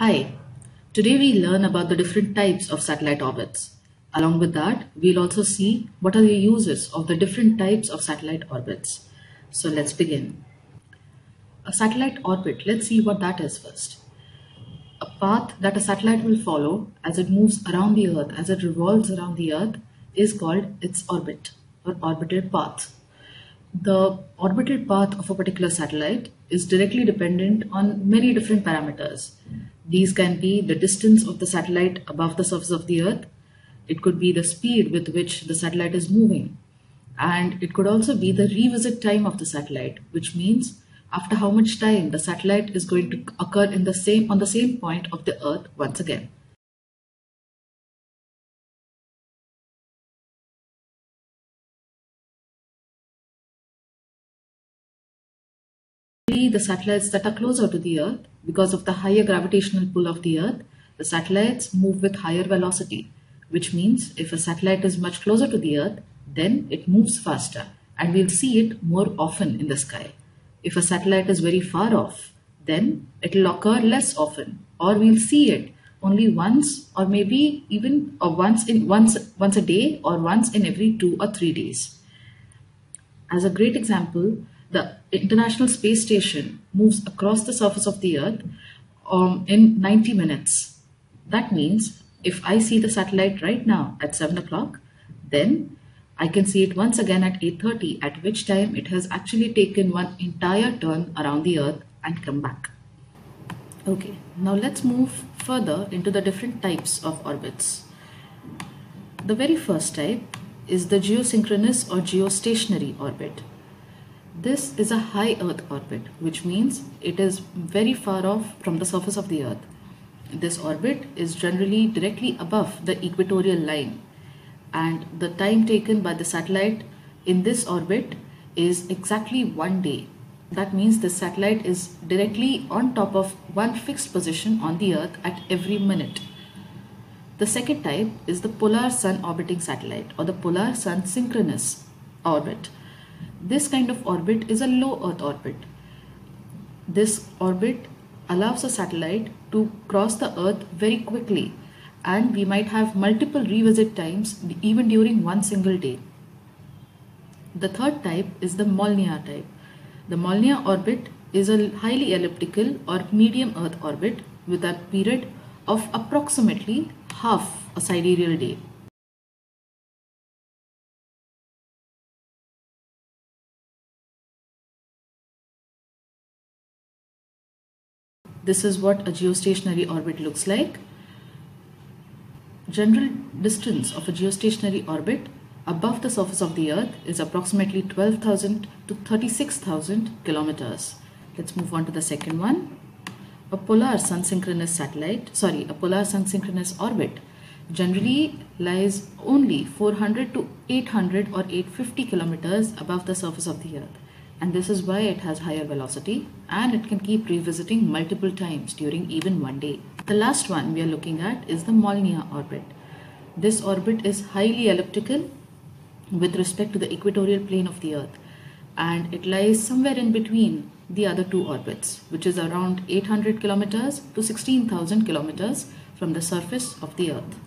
Hi, today we learn about the different types of satellite orbits. Along with that, we'll also see what are the uses of the different types of satellite orbits. So let's begin. A satellite orbit, let's see what that is first. A path that a satellite will follow as it moves around the Earth, as it revolves around the Earth, is called its orbit or orbital path. The orbital path of a particular satellite is directly dependent on many different parameters. These can be the distance of the satellite above the surface of the Earth, it could be the speed with which the satellite is moving, and it could also be the revisit time of the satellite, which means after how much time the satellite is going to occur on the same point of the Earth once again. The satellites that are closer to the Earth, because of the higher gravitational pull of the Earth, the satellites move with higher velocity, which means if a satellite is much closer to the Earth, then it moves faster and we'll see it more often in the sky. If a satellite is very far off, then it will occur less often, or we'll see it only once, or maybe even once a day, or once in every 2 or 3 days. As a great example, the International Space Station moves across the surface of the Earth in 90 minutes. That means if I see the satellite right now at 7 o'clock, then I can see it once again at 8:30, at which time it has actually taken one entire turn around the Earth and come back. Okay, now let's move further into the different types of orbits. The very first type is the geosynchronous or geostationary orbit. This is a high Earth orbit, which means it is very far off from the surface of the Earth. This orbit is generally directly above the equatorial line, and the time taken by the satellite in this orbit is exactly 1 day. That means the satellite is directly on top of one fixed position on the Earth at every minute. The second type is the polar sun orbiting satellite, or the polar sun synchronous orbit. This kind of orbit is a low Earth orbit. This orbit allows a satellite to cross the Earth very quickly, and we might have multiple revisit times even during one single day. The third type is the Molniya type. The Molniya orbit is a highly elliptical or medium Earth orbit with a period of approximately half a sidereal day. This is what a geostationary orbit looks like. General distance of a geostationary orbit above the surface of the Earth is approximately 12,000 to 36,000 kilometers. Let's move on to the second one. A polar sun synchronous orbit generally lies only 400 to 800 or 850 kilometers above the surface of the Earth. And this is why it has higher velocity and it can keep revisiting multiple times during even 1 day. The last one we are looking at is the Molniya orbit. This orbit is highly elliptical with respect to the equatorial plane of the Earth, and it lies somewhere in between the other two orbits, which is around 800 kilometers to 16,000 kilometers from the surface of the Earth.